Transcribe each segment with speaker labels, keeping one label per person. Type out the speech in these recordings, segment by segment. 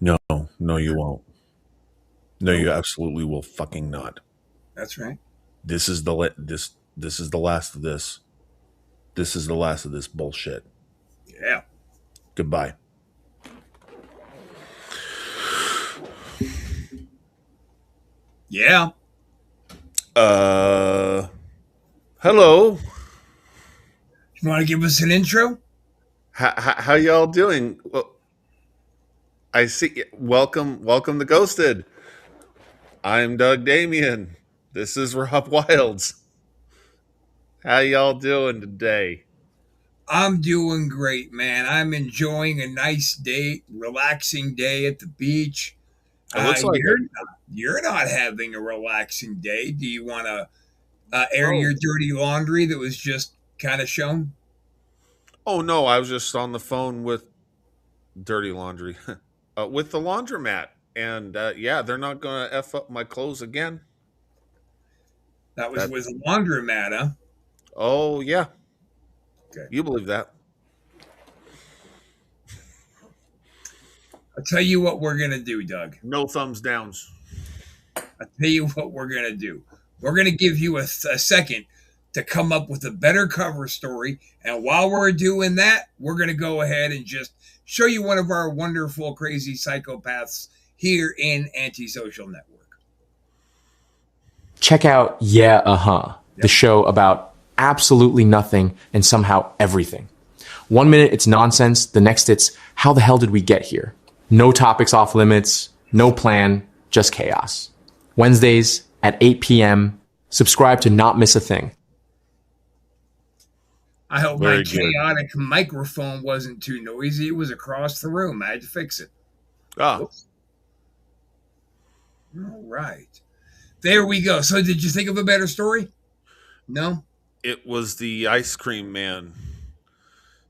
Speaker 1: No, no, you won't. No,
Speaker 2: Nope.
Speaker 1: you absolutely will fucking not.
Speaker 2: That's right.
Speaker 1: This is the this is the last of this. This is the last of this bullshit.
Speaker 2: Yeah.
Speaker 1: Goodbye.
Speaker 2: Yeah.
Speaker 1: Uh, hello.
Speaker 2: You want to give us an intro?
Speaker 1: How y'all doing? Well, I see. Welcome to Ghosted. I'm Doug Damien. This is Rob Wilds. How y'all doing today?
Speaker 2: I'm doing great, man. I'm enjoying a nice day, relaxing day at the beach.
Speaker 1: It looks like it.
Speaker 2: You're not having a relaxing day. Do you want to air
Speaker 1: Oh,
Speaker 2: your dirty laundry that was just kind of shown?
Speaker 1: oh no! I was just on the phone with Dirty Laundry, with the laundromat, and yeah, they're not gonna f up my clothes again.
Speaker 2: That was
Speaker 1: That.
Speaker 2: with a laundromat, huh?
Speaker 1: Oh yeah,
Speaker 2: Okay.
Speaker 1: you believe that?
Speaker 2: I'll tell you what we're gonna do, Doug.
Speaker 1: No thumbs downs.
Speaker 2: I'll tell you what we're gonna do. We're gonna give you a second to come up with a better cover story, and while we're doing that, we're gonna go ahead and just show you one of our wonderful, crazy psychopaths here in Antisocial Network.
Speaker 3: Check out Yeah, Uh-huh, the show about absolutely nothing and somehow everything. 1 minute it's nonsense, the next it's how the hell did we get here? No topics off limits, no plan, just chaos. Wednesdays at 8 p.m. Subscribe to not miss a thing.
Speaker 2: I hope my
Speaker 1: Very good.
Speaker 2: chaotic microphone wasn't too noisy. It was across the room. I had to fix it.
Speaker 1: Ah,
Speaker 2: Whoops. All right. There we go. So, did you think of a better story? No?
Speaker 1: it was the ice cream man.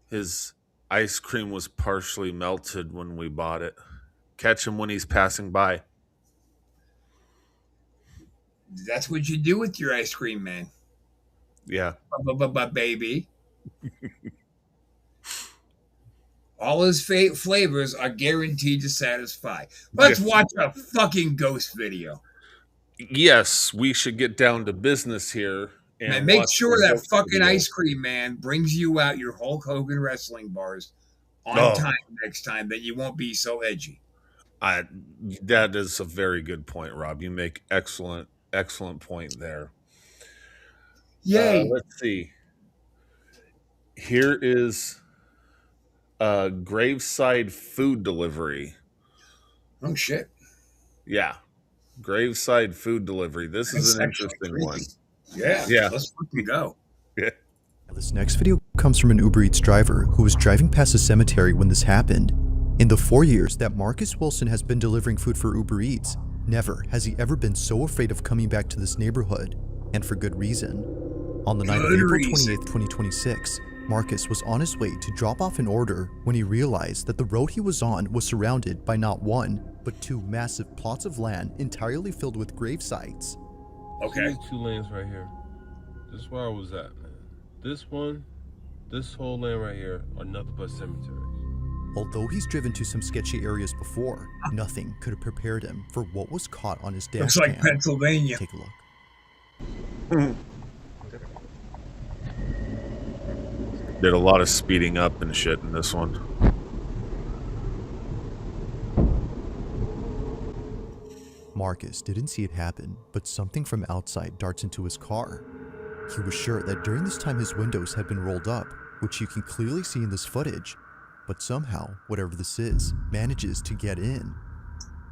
Speaker 1: His ice cream was partially melted when we bought it. Catch him when he's passing by.
Speaker 2: That's what you do with your ice cream, man.
Speaker 1: Yeah.
Speaker 2: But baby, all his flavors are guaranteed to satisfy. Let's
Speaker 1: Yes.
Speaker 2: watch a fucking ghost video.
Speaker 1: Yes, we should get down to business here
Speaker 2: Man,
Speaker 1: and
Speaker 2: make
Speaker 1: watch
Speaker 2: sure
Speaker 1: the
Speaker 2: that
Speaker 1: ghost
Speaker 2: fucking
Speaker 1: video.
Speaker 2: ice cream man brings you out your Hulk Hogan wrestling bars on
Speaker 1: Oh,
Speaker 2: time next time, then you won't be so edgy.
Speaker 1: I that is a very good point, Rob. You make excellent point there.
Speaker 2: Yay.
Speaker 1: Let's see. Here is graveside food delivery.
Speaker 2: Oh shit.
Speaker 1: Yeah, graveside food delivery. This is
Speaker 2: That's
Speaker 1: an
Speaker 2: actually
Speaker 1: interesting one.
Speaker 2: creepy. Yeah,
Speaker 1: Yeah.
Speaker 2: let's fucking go.
Speaker 1: Yeah.
Speaker 4: This next video comes from an Uber Eats driver who was driving past a cemetery when this happened. In the 4 years that Marcus Wilson has been delivering food for Uber Eats, never has he ever been so afraid of coming back to this neighborhood, and for good reason. On the night of
Speaker 2: Good
Speaker 4: April
Speaker 2: reason.
Speaker 4: 28th, 2026, Marcus was on his way to drop off an order when he realized that the road he was on was surrounded by not one, but two massive plots of land entirely filled with grave sites.
Speaker 2: Okay.
Speaker 5: These 2 lanes right here. This is where I was at, man. This one, this whole lane right here are nothing but cemeteries.
Speaker 4: Although he's driven to some sketchy areas before, nothing could have prepared him for what was caught on his dash
Speaker 2: Looks like
Speaker 4: cam.
Speaker 2: Pennsylvania.
Speaker 4: Take a look.
Speaker 1: Did a lot of speeding up and shit in this one.
Speaker 4: Marcus didn't see it happen, but something from outside darts into his car. He was sure that during this time his windows had been rolled up, which you can clearly see in this footage, but somehow, whatever this is, manages to get in.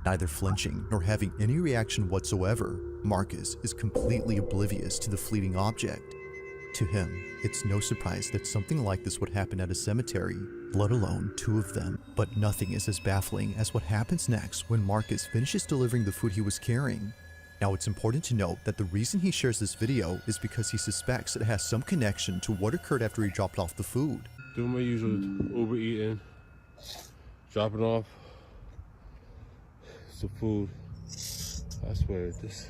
Speaker 4: Neither flinching nor having any reaction whatsoever, Marcus is completely oblivious to the fleeting object. To him, it's no surprise that something like this would happen at a cemetery, let alone two of them. But nothing is as baffling as what happens next when Marcus finishes delivering the food he was carrying. Now, it's important to note that the reason he shares this video is because he suspects it has some connection to what occurred after he dropped off the food.
Speaker 5: Doing my usual Uber eating, dropping off some food. I swear, this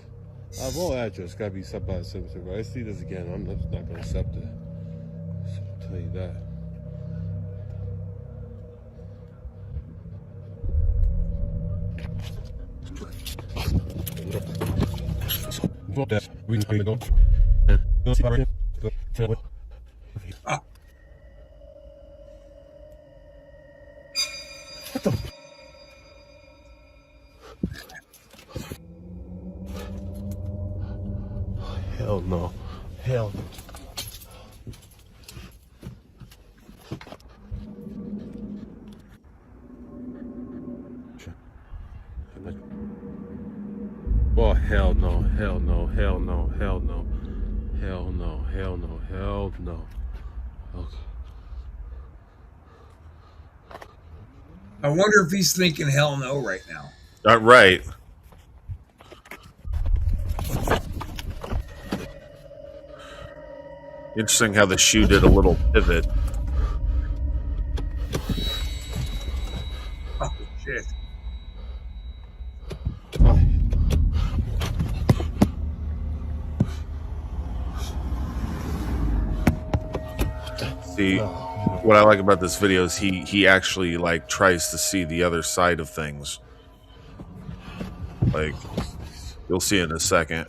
Speaker 5: our whole address gotta be set by a cemetery. I see this again, I'm just not gonna accept it. So I'll tell you that.
Speaker 2: Ah,
Speaker 5: Hell no. Hell no. Oh, hell no. Hell no. Hell no. Hell no. Hell no. Hell no. Hell no. Okay.
Speaker 2: I wonder if he's thinking hell no right now.
Speaker 1: Right. Interesting how the shoe did a little pivot.
Speaker 2: Oh, shit.
Speaker 1: See, what I like about this video is he actually like tries to see the other side of things. Like you'll see in a second.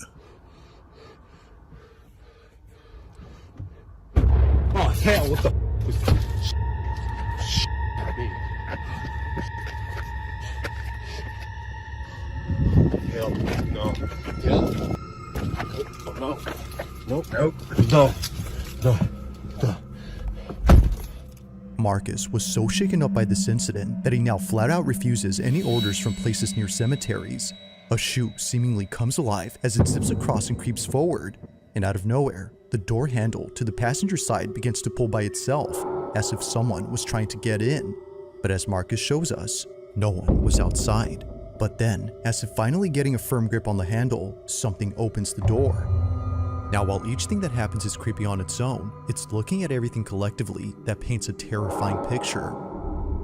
Speaker 5: Oh, hell, what the? Hell no. Hell no. Nope.
Speaker 2: Nope.
Speaker 5: No. No. No.
Speaker 4: Marcus was so shaken up by this incident that he now flat out refuses any orders from places near cemeteries. A shoe seemingly comes alive as it zips across and creeps forward, and out of nowhere, the door handle to the passenger side begins to pull by itself, as if someone was trying to get in. But as Marcus shows us, no one was outside. But then, as if finally getting a firm grip on the handle, something opens the door. Now, while each thing that happens is creepy on its own, it's looking at everything collectively that paints a terrifying picture.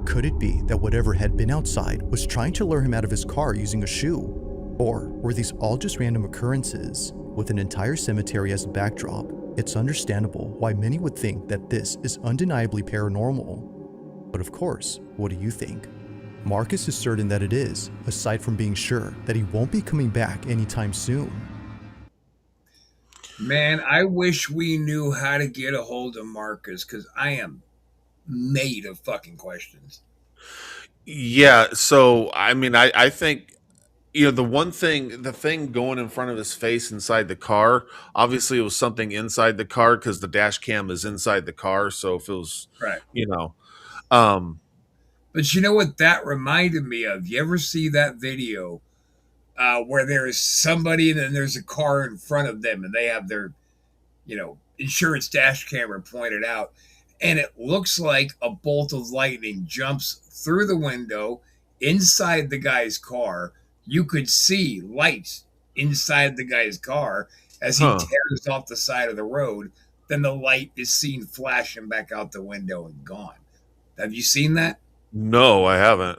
Speaker 4: Could it be that whatever had been outside was trying to lure him out of his car using a shoe? Or were these all just random occurrences? With an entire cemetery as a backdrop, it's understandable why many would think that this is undeniably paranormal. But of course, what do you think? Marcus is certain that it is, aside from being sure that he won't be coming back anytime soon.
Speaker 2: Man, I wish we knew how to get a hold of Marcus because I am made of fucking questions.
Speaker 1: Yeah, so I mean I think the thing going in front of his face inside the car, obviously it was something inside the car because the dash cam is inside the car, so if it was
Speaker 2: Right.
Speaker 1: you know um
Speaker 2: But you know what that reminded me of? You ever see that video where there's somebody and then there's a car in front of them and they have their, insurance dash camera pointed out, and it looks like a bolt of lightning jumps through the window inside the guy's car. You could see lights inside the guy's car as he
Speaker 1: huh.
Speaker 2: tears off the side of the road. Then the light is seen flashing back out the window and gone. Have you seen that?
Speaker 1: No, I haven't.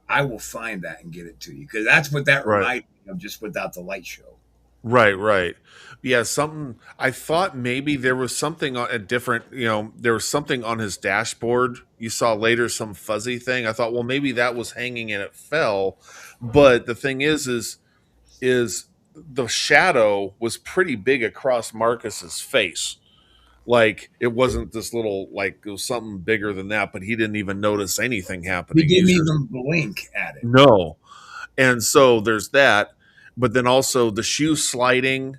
Speaker 2: I will find that and get it to you because that's what that
Speaker 1: Right.
Speaker 2: reminded me of, just without the light show.
Speaker 1: Right. Yeah, something I thought maybe there was something on a different, there was something on his dashboard. You saw later some fuzzy thing. I thought, well, maybe that was hanging and it fell. But the thing is the shadow was pretty big across Marcus's face. Like it wasn't this little, like it was something bigger than that, but he didn't even notice anything
Speaker 2: He
Speaker 1: happening.
Speaker 2: didn't
Speaker 1: He's just-
Speaker 2: even blink at it.
Speaker 1: no. And so there's that, but then also the shoe sliding.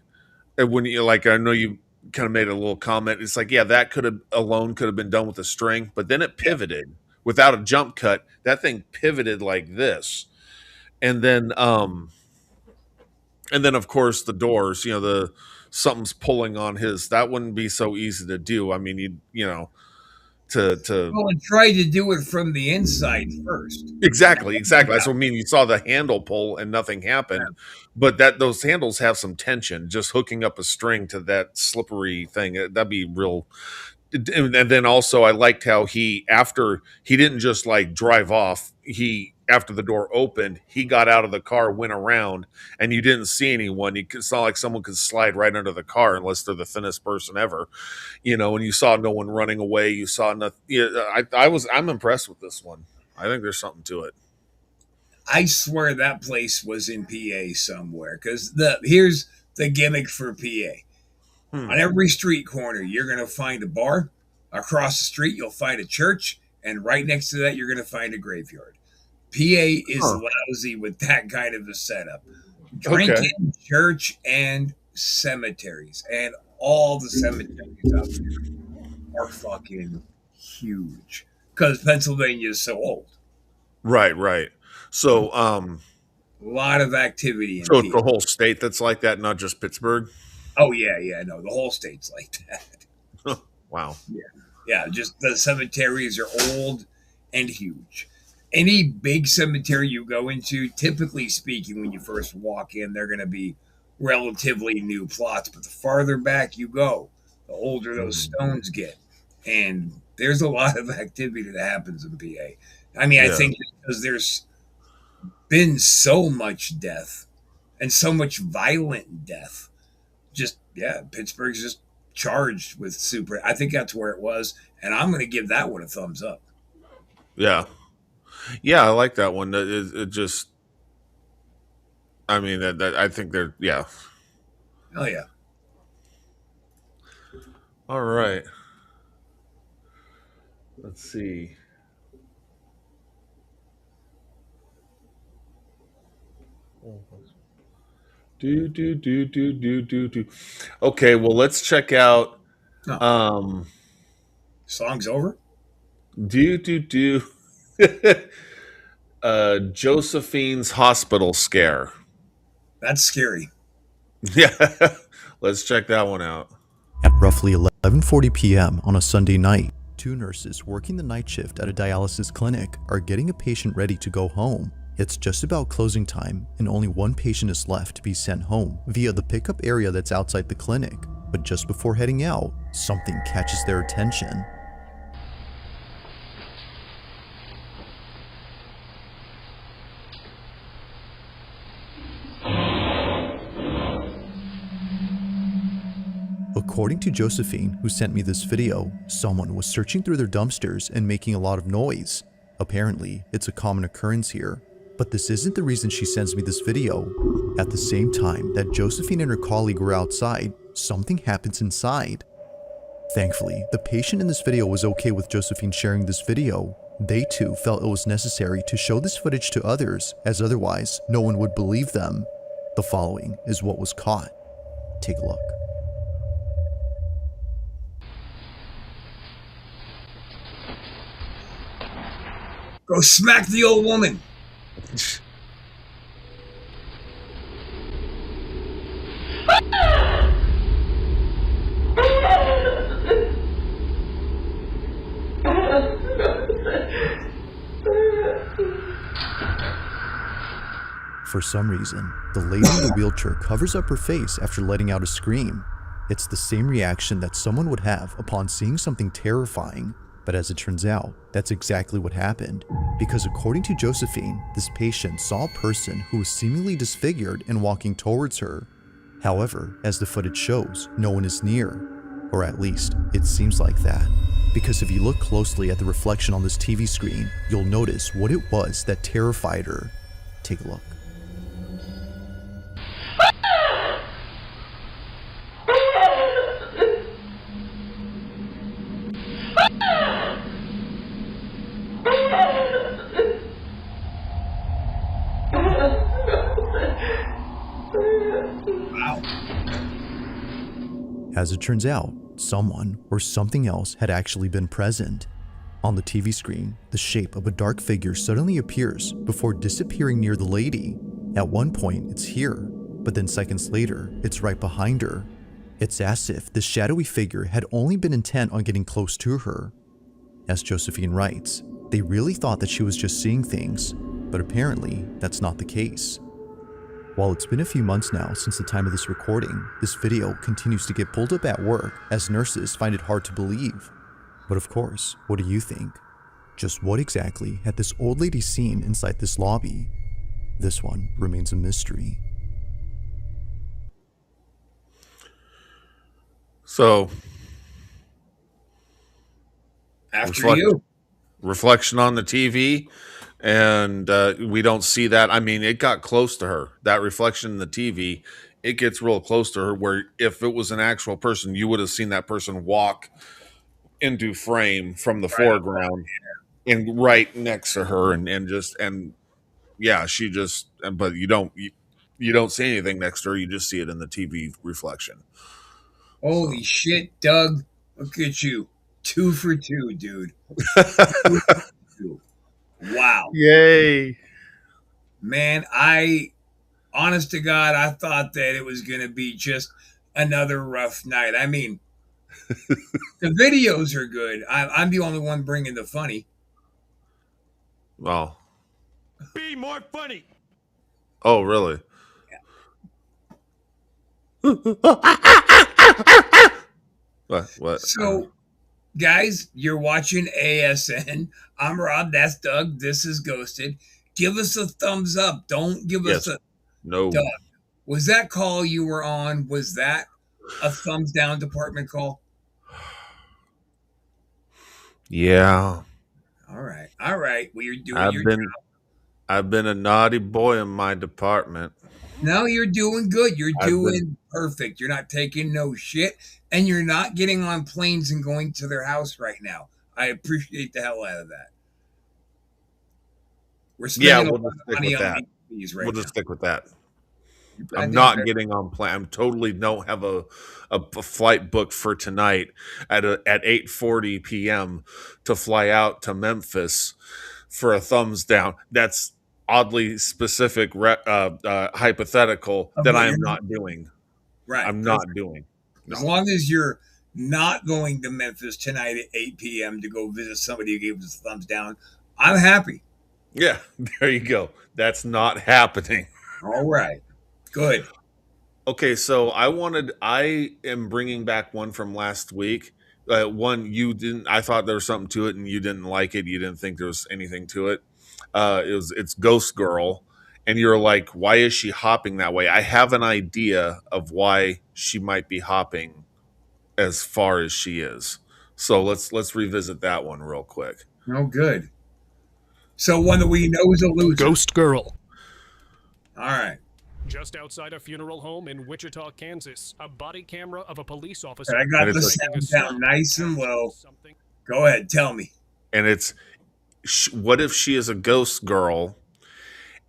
Speaker 1: And when you like, I know you kind of made a little comment. It's like, yeah, that could have been done with a string, but then it pivoted without a jump cut. That thing pivoted like this, and then of course the doors. The something's pulling on his. That wouldn't be so easy to do. I mean, to
Speaker 2: Well, and tried to do it from the inside first.
Speaker 1: exactly. That's what I mean. You saw the handle pull and nothing happened, but those handles have some tension. Just hooking up a string to that slippery thing, that'd be real. And then also, I liked how after he didn't just like drive off. After the door opened, he got out of the car, went around, and you didn't see anyone. It's not like someone could slide right under the car unless they're the thinnest person ever, and you saw no one running away. You saw nothing. Yeah, I'm impressed with this one. I think there's something to it.
Speaker 2: I swear that place was in PA somewhere. Because here's the gimmick for PA. On every street corner, you're going to find a bar. Across the street, you'll find a church. And right next to that, you're going to find a graveyard. PA is lousy with that kind of a setup. Drinking, church, and cemeteries. And all the cemeteries out there are fucking huge. Because Pennsylvania is so old.
Speaker 1: Right. So,
Speaker 2: a lot of activity in
Speaker 1: so it's the whole state that's like that, not just Pittsburgh?
Speaker 2: Oh, yeah. No, the whole state's like that.
Speaker 1: Wow.
Speaker 2: Yeah, just the cemeteries are old and huge. Any big cemetery you go into, typically speaking, when you first walk in, they're going to be relatively new plots. But the farther back you go, the older those stones get. And there's a lot of activity that happens in PA. I mean, I think because there's been so much death and so much violent death. Just, Pittsburgh's just charged with super. I think that's where it was. And I'm going to give that one a thumbs up.
Speaker 1: Yeah, I like that one. It just, I mean, that I think they're,
Speaker 2: Oh, yeah.
Speaker 1: All right. Let's see. Do. Okay, well, let's check out.
Speaker 2: Song's over.
Speaker 1: Josephine's hospital scare.
Speaker 2: That's scary.
Speaker 1: Yeah, let's check that one out.
Speaker 4: At roughly 11:40 p.m. on a Sunday night, two nurses working the night shift at a dialysis clinic are getting a patient ready to go home. It's just about closing time and only one patient is left to be sent home via the pickup area that's outside the clinic. But just before heading out, something catches their attention. According to Josephine, who sent me this video, someone was searching through their dumpsters and making a lot of noise. Apparently, it's a common occurrence here. But this isn't the reason she sends me this video. At the same time that Josephine and her colleague were outside, something happens inside. Thankfully, the patient in this video was okay with Josephine sharing this video. They too felt it was necessary to show this footage to others, as otherwise no one would believe them. The following is what was caught. Take a look.
Speaker 2: Go smack the old woman.
Speaker 4: For some reason, the lady in the wheelchair covers up her face after letting out a scream. It's the same reaction that someone would have upon seeing something terrifying. But as it turns out, that's exactly what happened. Because according to Josephine, this patient saw a person who was seemingly disfigured and walking towards her. However, as the footage shows, no one is near. Or at least, it seems like that. Because if you look closely at the reflection on this TV screen, you'll notice what it was that terrified her. Take a look. As it turns out, someone or something else had actually been present. On the TV screen, the shape of a dark figure suddenly appears before disappearing near the lady. At one point, it's here, but then seconds later, it's right behind her. It's as if this shadowy figure had only been intent on getting close to her. As Josephine writes, they really thought that she was just seeing things, but apparently that's not the case. While it's been a few months now since the time of this recording, this video continues to get pulled up at work as nurses find it hard to believe. But of course, what do you think? Just what exactly had this old lady seen inside this lobby? This one remains a mystery.
Speaker 1: So,
Speaker 2: after you.
Speaker 1: Reflection on the TV. and we don't see that. I mean, it got close to her. That reflection in the TV, it gets real close to her. Where if it was an actual person, you would have seen that person walk into frame from the foreground and right next to her, and just and yeah, she just. But you don't see anything next to her. You just see it in the TV reflection.
Speaker 2: Holy shit, Doug! Look at you, 2 for 2, dude. 2. Wow,
Speaker 1: Yay!
Speaker 2: man. Honest to God, I thought that it was going to be just another rough night. I mean, the videos are good. I'm the only one bringing the funny.
Speaker 1: Oh,
Speaker 5: Be more funny.
Speaker 1: oh, really? What?
Speaker 2: So, guys, you're watching ASN. I'm Rob. That's Doug. This is Ghosted. Give us a thumbs up. Don't give us
Speaker 1: Yes.
Speaker 2: a.
Speaker 1: No.
Speaker 2: Doug, was that call you were on? Was that a thumbs down department call?
Speaker 1: Yeah.
Speaker 2: All right. All right. Well, you're doing
Speaker 1: I've
Speaker 2: your
Speaker 1: been I've been a naughty boy in my department.
Speaker 2: No, you're doing good. You're
Speaker 1: I've been
Speaker 2: doing perfect. You're not taking no shit, and you're not getting on planes and going to their house right now. I appreciate the hell out of that. We're
Speaker 1: Yeah,
Speaker 2: spending a
Speaker 1: we'll
Speaker 2: lot
Speaker 1: just
Speaker 2: of
Speaker 1: stick
Speaker 2: money
Speaker 1: with
Speaker 2: on
Speaker 1: that.
Speaker 2: these
Speaker 1: We'll
Speaker 2: right
Speaker 1: just
Speaker 2: now.
Speaker 1: stick with that.
Speaker 2: I
Speaker 1: I'm
Speaker 2: think
Speaker 1: not
Speaker 2: that-
Speaker 1: getting on plan. I'm totally don't have a flight booked for tonight at 8:40 p.m. to fly out to Memphis for a thumbs down. That's oddly specific hypothetical
Speaker 2: Of
Speaker 1: that
Speaker 2: what
Speaker 1: I am
Speaker 2: you're
Speaker 1: not doing.
Speaker 2: right.
Speaker 1: I'm not doing.
Speaker 2: As
Speaker 1: No.
Speaker 2: long as you're not going to Memphis tonight at 8 p.m. to go visit somebody who gave us a thumbs down, I'm happy.
Speaker 1: Yeah, there you go. That's not happening.
Speaker 2: All right. Good.
Speaker 1: Okay, so I am bringing back one from last week. One you didn't. I thought there was something to it, and you didn't like it. You didn't think there was anything to it. It's Ghost Girl, and you're like, why is she hopping that way? I have an idea of why she might be hopping as far as she is. So let's revisit that one real quick.
Speaker 2: Oh, good. So one that we know is a loser.
Speaker 6: Ghost Girl.
Speaker 2: All right.
Speaker 6: Just outside a funeral home in Wichita, Kansas, a body camera of a police officer.
Speaker 2: I got
Speaker 1: And
Speaker 2: the
Speaker 1: it's
Speaker 2: sound down nice and low.
Speaker 6: Something.
Speaker 2: Go ahead. Tell me.
Speaker 1: And it's what if she is a ghost girl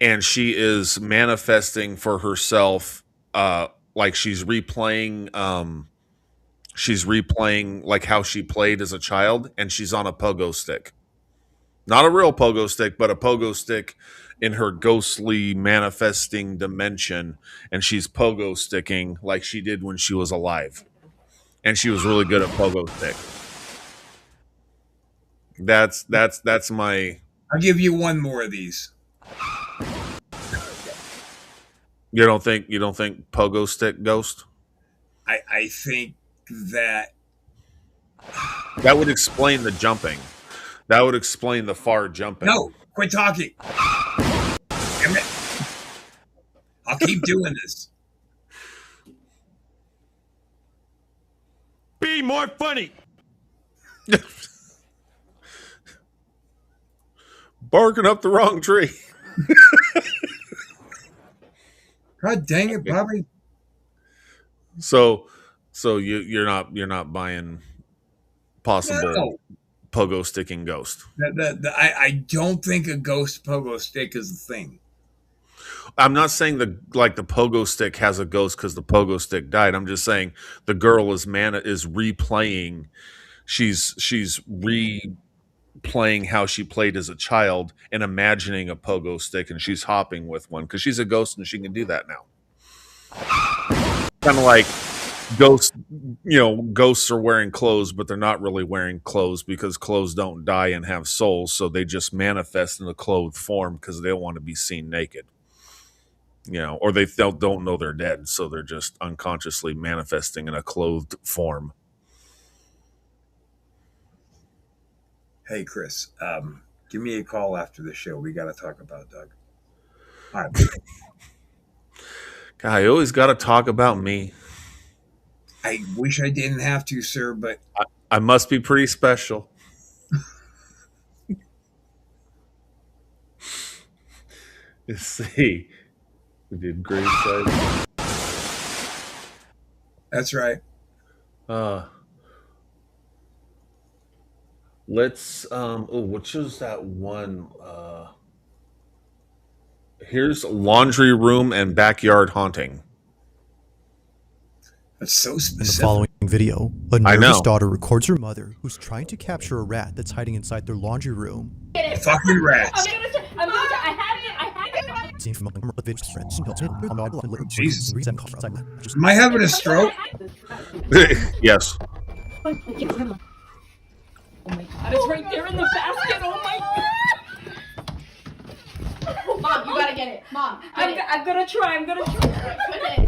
Speaker 1: and she is manifesting for herself like she's replaying like how she played as a child, and she's on a pogo stick, not a real pogo stick but a pogo stick in her ghostly manifesting dimension, and she's pogo sticking like she did when she was alive, and she was really good at pogo stick. That's my.
Speaker 2: I'll give you one more of these.
Speaker 1: You don't think pogo stick ghost?
Speaker 2: I think that
Speaker 1: That would explain the jumping. That would explain the far jumping.
Speaker 2: no. Quit talking. Damn it. I'll keep doing this.
Speaker 5: Be more funny.
Speaker 1: Barking up the wrong tree.
Speaker 2: God dang it, Bobby.
Speaker 1: So you're not buying possible
Speaker 2: No.
Speaker 1: pogo sticking ghost.
Speaker 2: I don't think a ghost pogo stick is the thing.
Speaker 1: I'm not saying the pogo stick has a ghost because the pogo stick died. I'm just saying the girl is replaying. She's replaying how she played as a child and imagining a pogo stick, and she's hopping with one because she's a ghost and she can do that now. Kind of like ghosts, ghosts are wearing clothes, but they're not really wearing clothes because clothes don't die and have souls, so they just manifest in a clothed form because they don't want to be seen naked. Or they don't know they're dead, so they're just unconsciously manifesting in a clothed form.
Speaker 2: Hey, Chris, give me a call after the show. We got to talk about Doug. All right.
Speaker 1: God, you always got to talk about me.
Speaker 2: I wish I didn't have to, sir, but
Speaker 1: I must be pretty special. Let's see. We did graveside.
Speaker 2: That's right.
Speaker 1: Let's which is that one? Here's laundry room and backyard haunting.
Speaker 2: That's so
Speaker 4: In the
Speaker 2: specific.
Speaker 4: following video, a
Speaker 1: I
Speaker 4: nervous
Speaker 1: know.
Speaker 4: daughter records her mother who's trying to capture a rat that's hiding inside their laundry room.
Speaker 2: Fucking rats.
Speaker 4: Seen from
Speaker 2: Jesus. Am I having a stroke?
Speaker 1: Yes.
Speaker 7: Oh my god, it's right there in the basket. Oh my god. Mom, you gotta get it. Mom, I'm gonna try. I'm gonna try.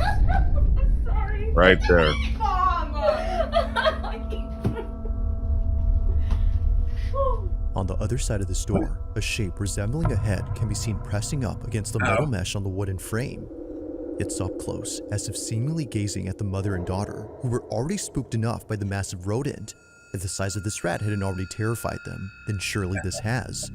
Speaker 7: I'm sorry.
Speaker 1: Right there.
Speaker 7: Mom.
Speaker 4: On the other side of this door, a shape resembling a head can be seen pressing up against the metal mesh on the wooden frame. It's up close, as if seemingly gazing at the mother and daughter, who were already spooked enough by the massive rodent. If the size of this rat hadn't already terrified them, then surely this has.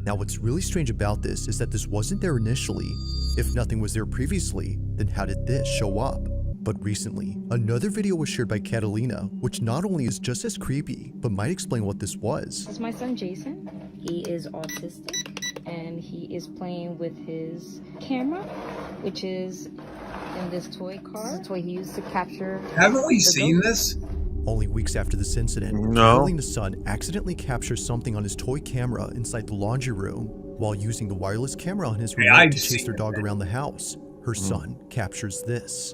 Speaker 4: Now what's really strange about this is that this wasn't there initially. If nothing was there previously, then how did this show up? But recently, another video was shared by Catalina, which not only is just as creepy, but might explain what this was.
Speaker 8: This is my son Jason. He is autistic and he is playing with his camera, which is in this toy car. This is a toy he used to capture.
Speaker 2: Haven't we
Speaker 8: the
Speaker 2: seen
Speaker 8: ghosts.
Speaker 2: this?
Speaker 4: Only weeks after this incident,
Speaker 1: No.
Speaker 4: Catalina's son accidentally captures something on his toy camera inside the laundry room while using the wireless camera on his remote
Speaker 2: I've
Speaker 4: to chase
Speaker 2: seen
Speaker 4: their dog
Speaker 2: that.
Speaker 4: around the house. Her son captures this.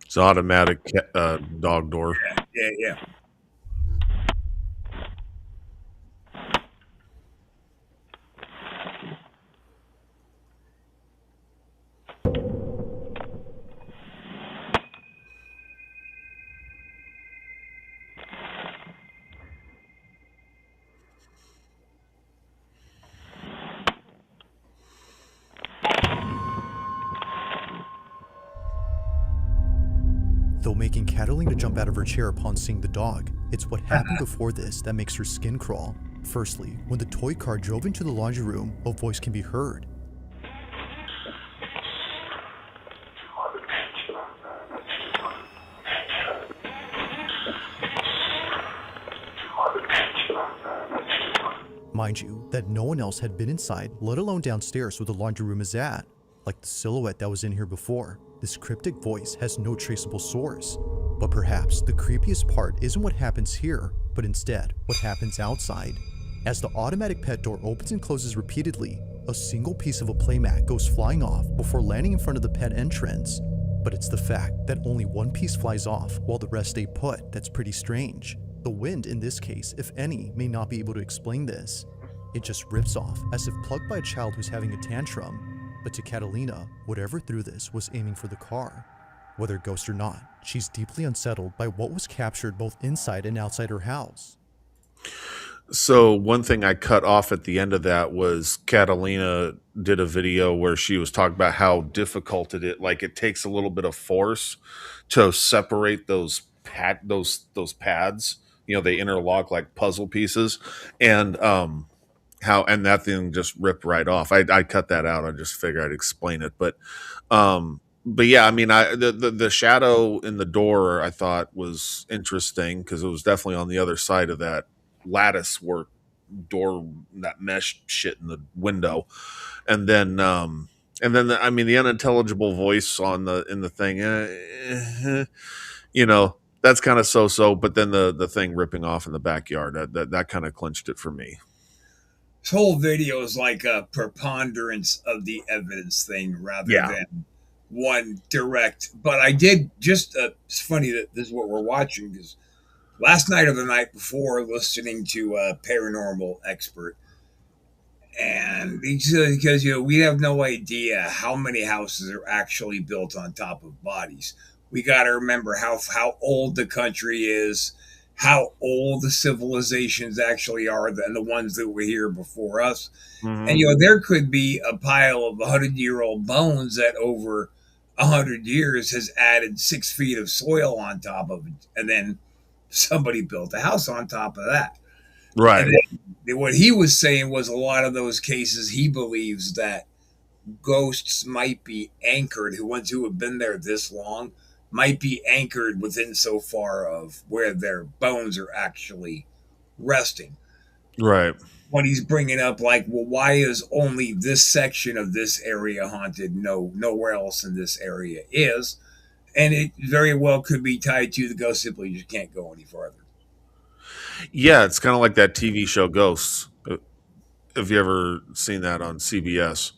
Speaker 1: It's automatic dog door.
Speaker 2: Yeah.
Speaker 4: Though making Catalina jump out of her chair upon seeing the dog, it's what happened before this that makes her skin crawl. Firstly, when the toy car drove into the laundry room, a voice can be heard. Mind you, that no one else had been inside, let alone downstairs where the laundry room is at. Like the silhouette that was in here before, this cryptic voice has no traceable source. But perhaps the creepiest part isn't what happens here, but instead what happens outside. As the automatic pet door opens and closes repeatedly, a single piece of a playmat goes flying off before landing in front of the pet entrance. But it's the fact that only one piece flies off while the rest stay put that's pretty strange. The wind in this case, if any, may not be able to explain this. It just rips off as if plucked by a child who's having a tantrum. But to Catalina, whatever threw this was aiming for the car. Whether ghost or not, she's deeply unsettled by what was captured both inside and outside her house.
Speaker 1: So one thing I cut off at the end of that was Catalina did a video where she was talking about how difficult it takes a little bit of force to separate those pads. You know, they interlock like puzzle pieces, and and that thing just ripped right off. I cut that out. I just figured I'd explain it, but yeah, I mean, the shadow in the door I thought was interesting because it was definitely on the other side of that lattice work door, that mesh shit in the window, and then the unintelligible voice in the thing, you know, that's kind of so. But then the thing ripping off in the backyard, that kind of clinched it for me.
Speaker 2: This whole video is like a preponderance of the evidence thing rather than one direct. But I did just, it's funny that this is what we're watching because last night or the night before, listening to a paranormal expert, and because we have no idea how many houses are actually built on top of bodies. We got to remember how old the country is, how old the civilizations actually are, and the ones that were here before us.
Speaker 1: Mhm.
Speaker 2: And there could be a pile of 100-year-old bones that over 100 years has added 6 feet of soil on top of it, and then somebody built a house on top of that.
Speaker 1: Right.
Speaker 2: And then what he was saying was a lot of those cases he believes that ghosts might be anchored, who ones who have been there this long might be anchored within so far of where their bones are actually resting.
Speaker 1: Right.
Speaker 2: What he's bringing up, like, well, why is only this section of this area haunted? Nowhere else in this area is. And it very well could be tied to the ghost simply just can't go any farther.
Speaker 1: Yeah, it's kind of like that TV show Ghosts. Have you ever seen that on CBS?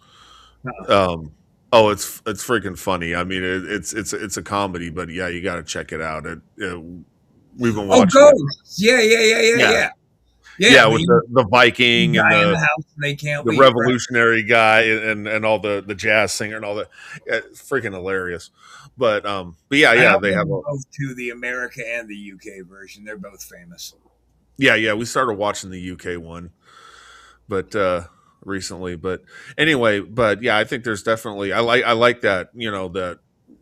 Speaker 1: Oh, it's freaking funny. I mean, it's a comedy, but yeah, you got to check it out. We've been watching.
Speaker 2: Ghosts! Yeah.
Speaker 1: Yeah, with the Viking and
Speaker 2: in the house and they can't
Speaker 1: the
Speaker 2: leave,
Speaker 1: revolutionary guy and all the jazz singer and all that. It's freaking hilarious. But yeah, they have
Speaker 2: both to the America and the UK version. They're both famous.
Speaker 1: Yeah, we started watching the UK one, but recently. But anyway, yeah, I think there's definitely I like that,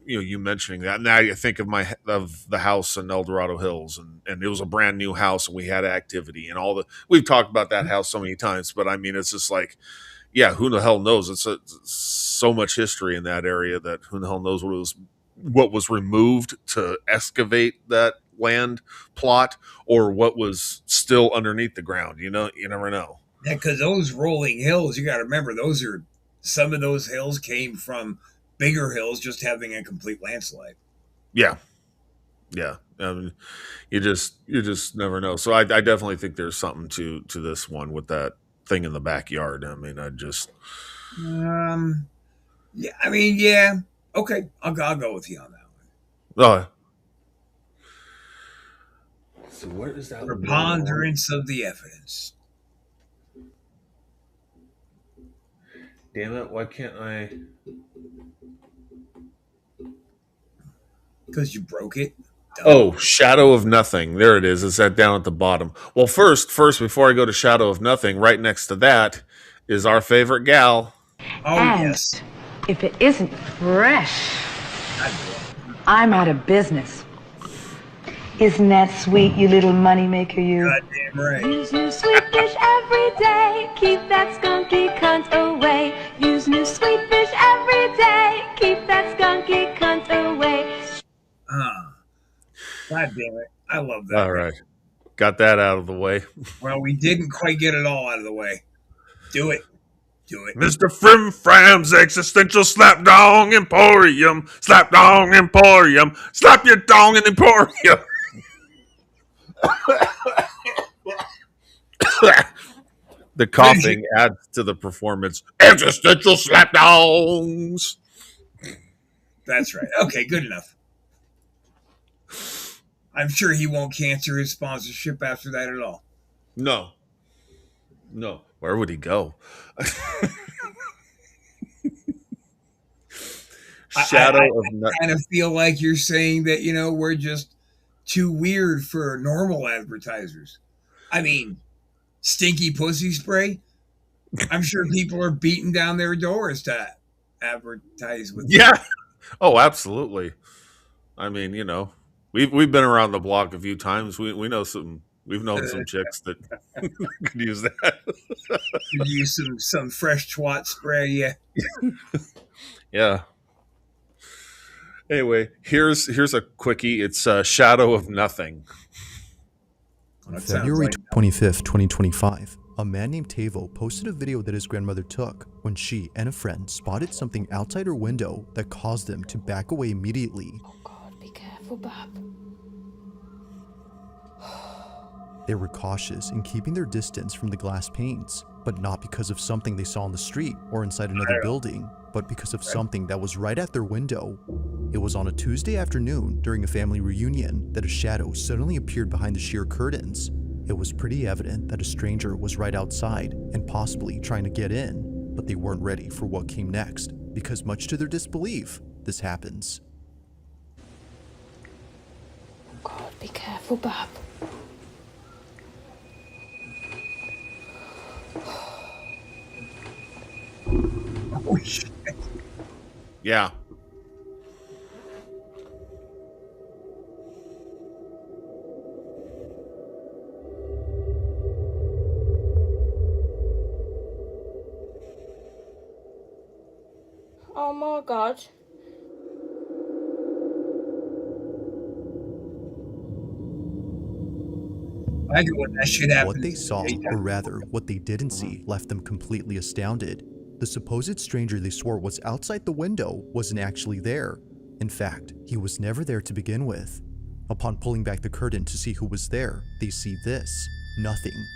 Speaker 1: you mentioning that. Now I think of the house in El Dorado Hills, and it was a brand new house, and we had activity and we've talked about that house so many times, but I mean, it's just like, yeah, who the hell knows? It's so much history in that area that who the hell knows what was removed to excavate that land plot or what was still underneath the ground. You never know.
Speaker 2: Yeah, because those rolling hills, you got to remember, some of those hills came from bigger hills just having a complete landslide.
Speaker 1: Yeah. I mean, you just never know. So I definitely think there's something to this one with that thing in the backyard. I mean,
Speaker 2: yeah. Okay, I'll go with you on that
Speaker 1: one. Oh. So where is that?
Speaker 2: Preponderance of the evidence.
Speaker 1: Damn it! Why can't I?
Speaker 2: Because you broke it.
Speaker 1: Oh, Shadow of Nothing. There it is. It's that down at the bottom. Well, first, before I go to Shadow of Nothing, right next to that is our favorite gal.
Speaker 2: Oh,
Speaker 9: and
Speaker 2: yes.
Speaker 9: If it isn't fresh, I'm out of business. Isn't that sweet, you little moneymaker, you?
Speaker 2: Goddamn right.
Speaker 10: Use new sweet fish every day. Keep that skunky cunt away. Use new sweet fish every day. Keep that skunky cunt away.
Speaker 2: God damn it. I love that.
Speaker 1: All right. Got that out of the way.
Speaker 2: Well, we didn't quite get it all out of the way. Do it.
Speaker 1: Mr. Frim Fram's Existential Slap Dong Emporium. Slap Dong Emporium. Slap your dong in Emporium. The coughing adds to the performance. Existential Slap Dongs.
Speaker 2: That's right. Okay, good enough. I'm sure he won't cancel his sponsorship after that at all.
Speaker 1: No. Where would he go? Shadow of Nothing.
Speaker 2: I kind of feel like you're saying that, we're just too weird for normal advertisers. I mean, stinky pussy spray. I'm sure people are beating down their doors to advertise with.
Speaker 1: Yeah. That. Oh, absolutely. I mean, we've been around the block a few times. We know some. We've known some chicks that could use that.
Speaker 2: Could use some fresh twat spray, yeah.
Speaker 1: Yeah. Anyway, here's a quickie. It's Shadow of Nothing.
Speaker 4: On February 25th, 2025, a man named Tavo posted a video that his grandmother took when she and a friend spotted something outside her window that caused them to back away immediately.
Speaker 8: Oh God, be careful, Bob.
Speaker 4: They were cautious in keeping their distance from the glass panes, but not because of something they saw on the street or inside another building, but because of something that was right at their window. It was on a Tuesday afternoon during a family reunion that a shadow suddenly appeared behind the sheer curtains. It was pretty evident that a stranger was right outside and possibly trying to get in, but they weren't ready for what came next, because much to their disbelief, this happens.
Speaker 8: Oh God, be careful, Bab.
Speaker 2: Oh shit.
Speaker 1: Yeah.
Speaker 7: Oh my God.
Speaker 2: I like it when that shit happens.
Speaker 4: What they saw, or rather, what they didn't see, left them completely astounded. The supposed stranger they swore was outside the window wasn't actually there. In fact, he was never there to begin with. Upon pulling back the curtain to see who was there, they see this. Nothing.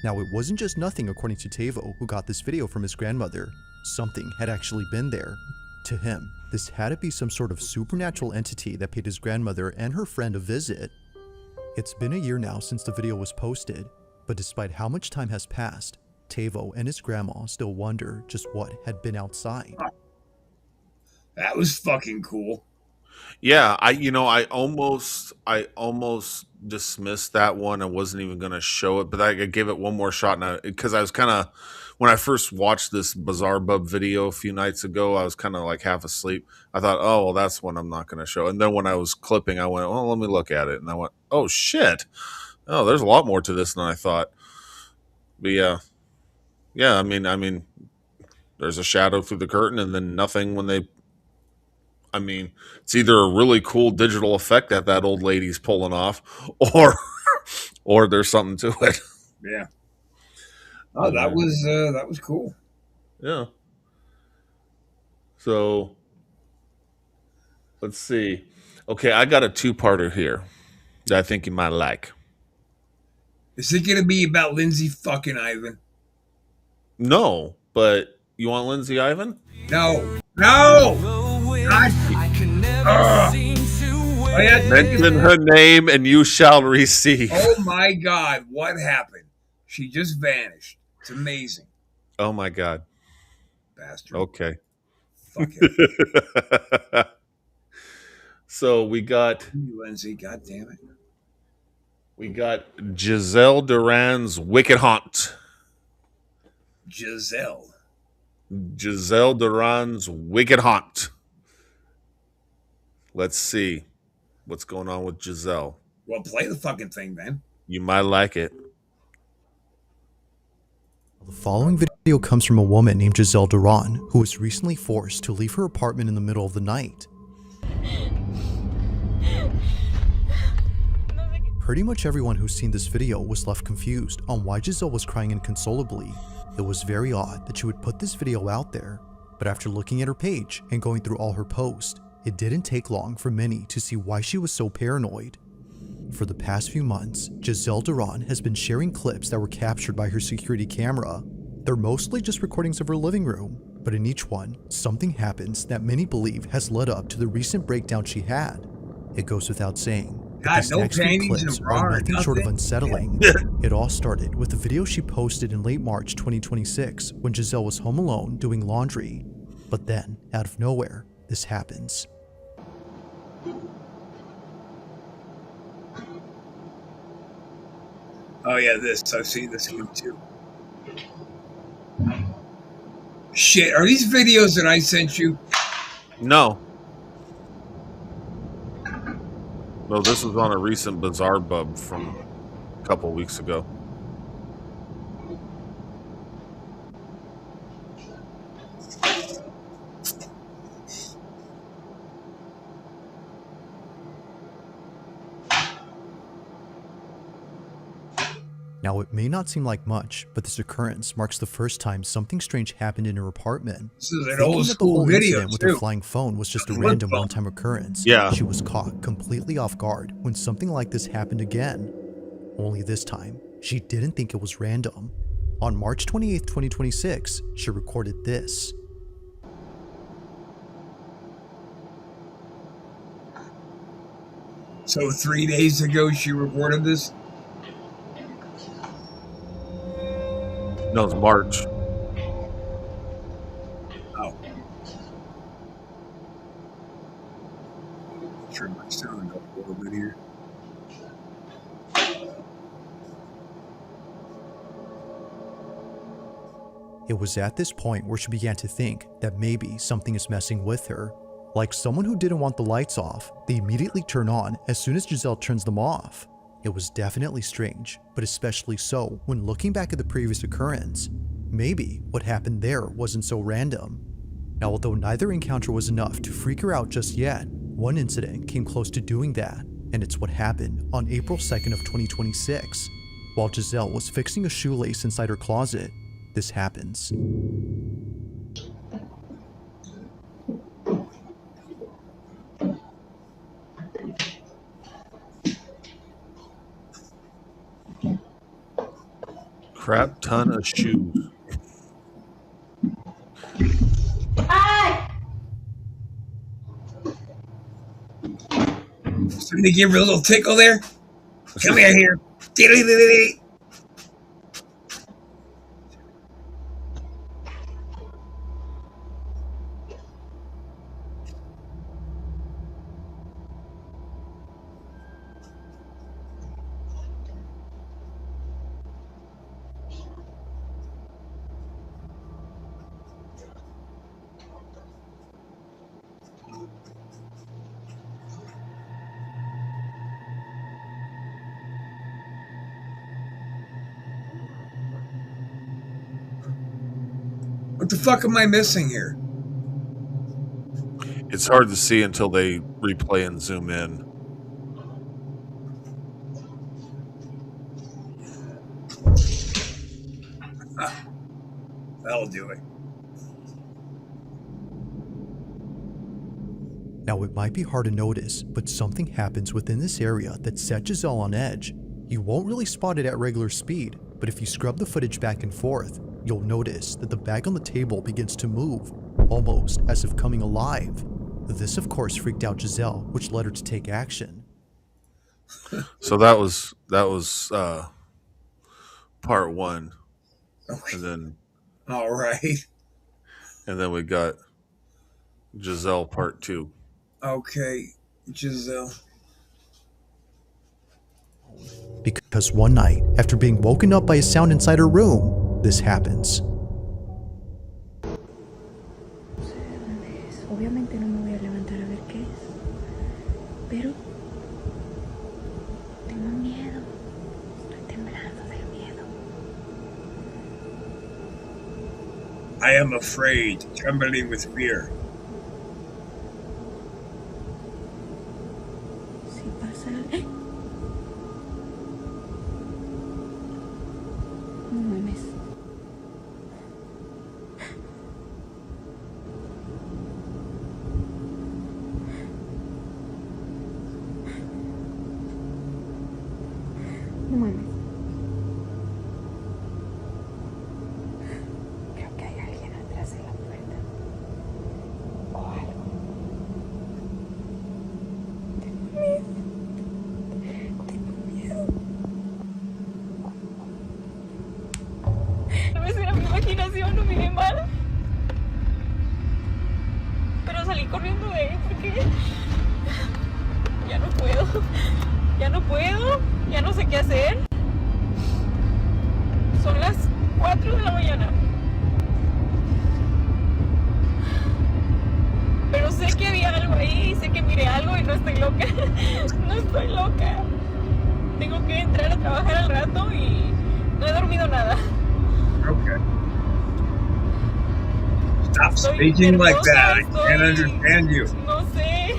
Speaker 4: Now, it wasn't just nothing according to Tavo, who got this video from his grandmother. Something had actually been there. To him, this had to be some sort of supernatural entity that paid his grandmother and her friend a visit. It's been a year now since the video was posted, but despite how much time has passed, Tavo and his grandma still wonder just what had been outside.
Speaker 2: That was fucking cool.
Speaker 1: Yeah, I almost dismissed that one. I wasn't even going to show it, but I gave it one more shot now because I was kind of, when I first watched this Bizarre Bub video a few nights ago, I was kind of like half asleep. I thought, oh, well, that's one I'm not going to show. And then when I was clipping, I went, oh, let me look at it. And I went, oh, shit. Oh, there's a lot more to this than I thought. But yeah, I mean, there's a shadow through the curtain and then nothing when they, I mean, it's either a really cool digital effect that old lady's pulling off or there's something to it.
Speaker 2: Yeah. Oh, that was cool.
Speaker 1: Yeah. So let's see. Okay, I got a two-parter here that I think you might like.
Speaker 2: Is it going to be about Lindsay fucking Ivan?
Speaker 1: No, but you want Lindsay Ivan?
Speaker 2: No. God.
Speaker 1: Mention her name and you shall receive.
Speaker 2: Oh my God, what happened? She just vanished. It's amazing.
Speaker 1: Oh my God.
Speaker 2: Bastard.
Speaker 1: Okay.
Speaker 2: Fuck it.
Speaker 1: So we got
Speaker 2: Lindsay, God damn it.
Speaker 1: We got Giselle Duran's Wicked Haunt.
Speaker 2: Giselle
Speaker 1: Duran's Wicked Haunt. Let's see what's going on with Giselle.
Speaker 2: Well, play the fucking thing then.
Speaker 1: You might like it.
Speaker 4: The following video comes from a woman named Giselle Duran, who was recently forced to leave her apartment in the middle of the night. Pretty much everyone who's seen this video was left confused on why Giselle was crying inconsolably. It was very odd that she would put this video out there, but after looking at her page and going through all her posts, it didn't take long for many to see why she was so paranoid. For the past few months, Giselle Duran has been sharing clips that were captured by her security camera. They're mostly just recordings of her living room, but in each one, something happens that many believe has led up to the recent breakdown she had. It goes without saying,
Speaker 2: God,
Speaker 4: these
Speaker 2: no
Speaker 4: next few
Speaker 2: panties
Speaker 4: clips
Speaker 2: and bra
Speaker 4: are
Speaker 2: or
Speaker 4: nothing short of
Speaker 2: nothing.
Speaker 4: unsettling. It all started with a video she posted in late March 2026 when Giselle was home alone doing laundry. But then, out of nowhere, this happens.
Speaker 2: Oh yeah, this. I've seen this one too. Shit, are these videos that I sent you?
Speaker 1: No. No, this was on a recent Bizarre Bub from a couple weeks ago.
Speaker 4: Now, it may not seem like much, but this occurrence marks the first time something strange happened in her apartment.
Speaker 2: This is an
Speaker 4: Thinking
Speaker 2: old
Speaker 4: that the
Speaker 2: school
Speaker 4: whole
Speaker 2: video
Speaker 4: incident with
Speaker 2: too.
Speaker 4: her flying phone was just a
Speaker 2: Flip
Speaker 4: random
Speaker 2: phone.
Speaker 4: one-time occurrence.
Speaker 1: Yeah.
Speaker 4: She was caught completely off guard when something like this happened again. Only this time, she didn't think it was random. On March 28, 2026, she recorded this.
Speaker 2: So 3 days ago she reported this?
Speaker 1: No, it's March.
Speaker 2: Oh. Turn my sound up a little bit here.
Speaker 4: It was at this point where she began to think that maybe something is messing with her. Like someone who didn't want the lights off, they immediately turn on as soon as Giselle turns them off. It was definitely strange, but especially so when looking back at the previous occurrence. Maybe what happened there wasn't so random. Now, although neither encounter was enough to freak her out just yet, one incident came close to doing that, and it's what happened on April 2nd of 2026. While Giselle was fixing a shoelace inside her closet, this happens.
Speaker 1: Crap ton of shoes.
Speaker 2: Something to give her a little tickle there? Come here. What the fuck am I missing here?
Speaker 1: It's hard to see until they replay and zoom in.
Speaker 2: That'll do it.
Speaker 4: Now, it might be hard to notice, but something happens within this area that set Giselle on edge. You won't really spot it at regular speed, but if you scrub the footage back and forth, you'll notice that the bag on the table begins to move, almost as if coming alive. This, of course, freaked out Giselle, which led her to take action.
Speaker 1: So that was part one.
Speaker 2: Okay.
Speaker 1: And then
Speaker 2: all right.
Speaker 1: And then we got Giselle part 2.
Speaker 2: Okay, Giselle.
Speaker 4: Because one night, after being woken up by a sound inside her room, this happens.
Speaker 8: Obviamente no me voy a levantar a ver qué es, pero tengo miedo, estoy temblando del miedo.
Speaker 2: I am afraid, trembling with fear.
Speaker 8: Si pasa, no mames. No mames. Creo que hay alguien atrás de la puerta. O algo. Tengo miedo. Tal vez era mi imaginación, no miré mal. Pero salí corriendo de ahí porque ya no puedo. Ya no puedo. Ya no sé qué hacer. Son las 4 de la mañana. Pero sé que había algo ahí, sé que miré algo y no estoy loca. No estoy loca. Tengo que entrar a trabajar al rato y no he dormido nada.
Speaker 2: Okay. Stop speaking like that. I can't understand you.
Speaker 8: No sé.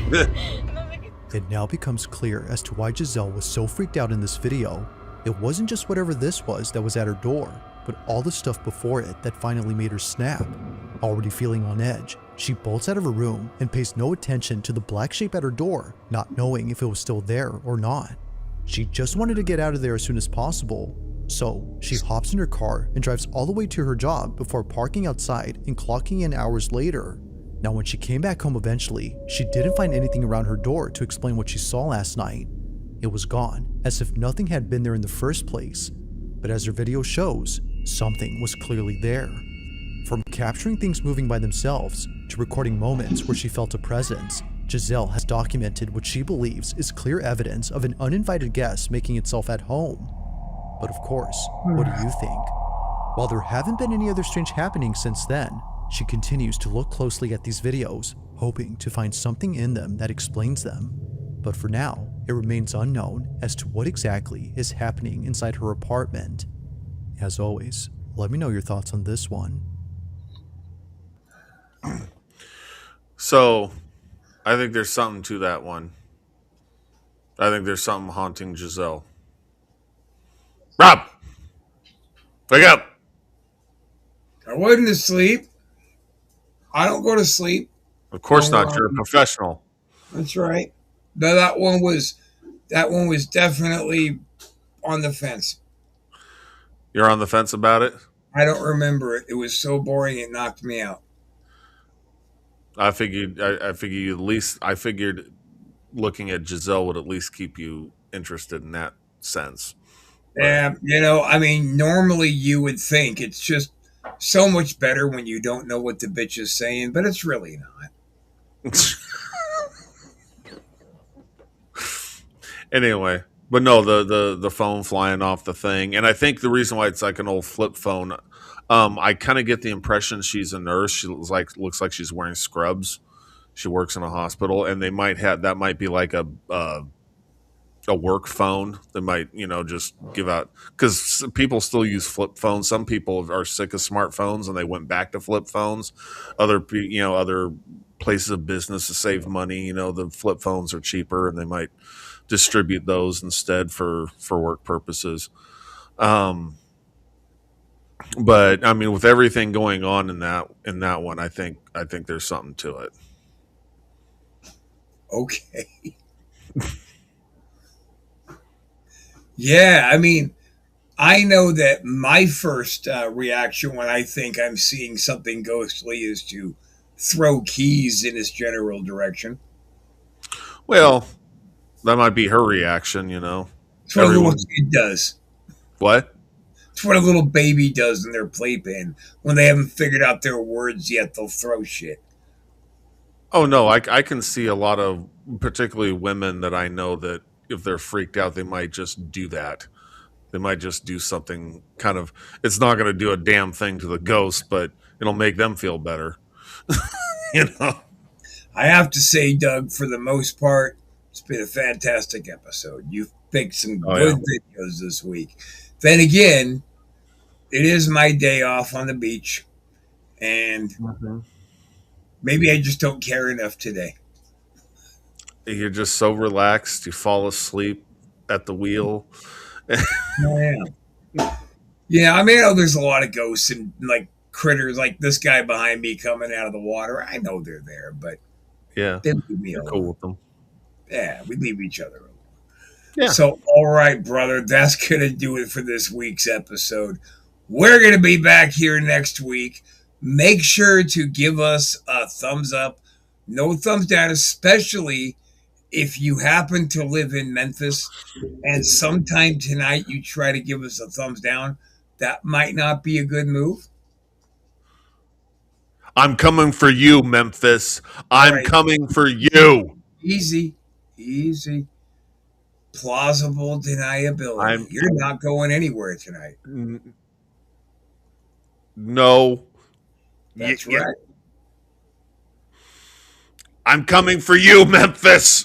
Speaker 4: It now becomes clear as to why Giselle was so freaked out in this video. It wasn't just whatever this was that was at her door, but all the stuff before it that finally made her snap. Already feeling on edge, she bolts out of her room and pays no attention to the black shape at her door, not knowing if it was still there or not. She just wanted to get out of there as soon as possible, so she hops in her car and drives all the way to her job before parking outside and clocking in hours later. Now, when she came back home eventually, she didn't find anything around her door to explain what she saw last night. it was gone, as if nothing had been there in the first place. But as her video shows, something was clearly there. From capturing things moving by themselves to recording moments where she felt a presence, Giselle has documented what she believes is clear evidence of an uninvited guest making itself at home. But of course, what do you think? While there haven't been any other strange happenings since then, she continues to look closely at these videos, hoping to find something in them that explains them. But for now, it remains unknown as to what exactly is happening inside her apartment. As always, let me know your thoughts on this one.
Speaker 1: So, I think there's something to that one. I think there's something haunting Giselle. Rob! Wake up!
Speaker 2: I wasn't asleep. I don't go to sleep.
Speaker 1: Of course not. You're a professional.
Speaker 2: That's right. No, that one was definitely on the fence.
Speaker 1: You're on the fence about it?
Speaker 2: I don't remember it. It was so boring it knocked me out.
Speaker 1: I figured looking at Giselle would at least keep you interested in that sense.
Speaker 2: Yeah, normally you would think it's just so much better when you don't know what the bitch is saying, but it's really not.
Speaker 1: Anyway, but no, the phone flying off the thing, and I think the reason why it's like an old flip phone, I kind of get the impression she's a nurse. She looks like she's wearing scrubs. She works in a hospital, and they that might be like a work phone. They might just give out, because people still use flip phones. Some people are sick of smartphones and they went back to flip phones. Other places of business to save money, the flip phones are cheaper and they might distribute those instead for work purposes. But I mean, with everything going on in that one, I think there's something to it.
Speaker 2: Okay. Yeah, I know that my first reaction when I think I'm seeing something ghostly is to throw keys in its general direction.
Speaker 1: Well, that might be her reaction,
Speaker 2: It's what a little kid does.
Speaker 1: What?
Speaker 2: It's what a little baby does in their playpen. When they haven't figured out their words yet, they'll throw shit.
Speaker 1: Oh, no, I can see a lot of, particularly women that I know, that if they're freaked out, they might just do that. They might just do something kind of, it's not going to do a damn thing to the ghost, but it'll make them feel better.
Speaker 2: I have to say, Doug, for the most part, it's been a fantastic episode. You've picked some good videos this week. Then again, it is my day off on the beach, and maybe I just don't care enough today.
Speaker 1: You're just so relaxed, you fall asleep at the wheel.
Speaker 2: Yeah, I know there's a lot of ghosts and like critters, like this guy behind me coming out of the water. I know they're there, but
Speaker 1: yeah,
Speaker 2: they leave me alone.
Speaker 1: Cool with them.
Speaker 2: Yeah, we leave each other alone.
Speaker 1: Yeah.
Speaker 2: So, all right, brother, that's going to do it for this week's episode. We're going to be back here next week. Make sure to give us a thumbs up, no thumbs down, especially if you happen to live in Memphis and sometime tonight you try to give us a thumbs down. That might not be a good move.
Speaker 1: I'm coming for you, Memphis. I'm coming for you.
Speaker 2: Easy. Plausible deniability. You're not going anywhere tonight.
Speaker 1: No.
Speaker 2: That's right.
Speaker 1: I'm coming for you, Memphis.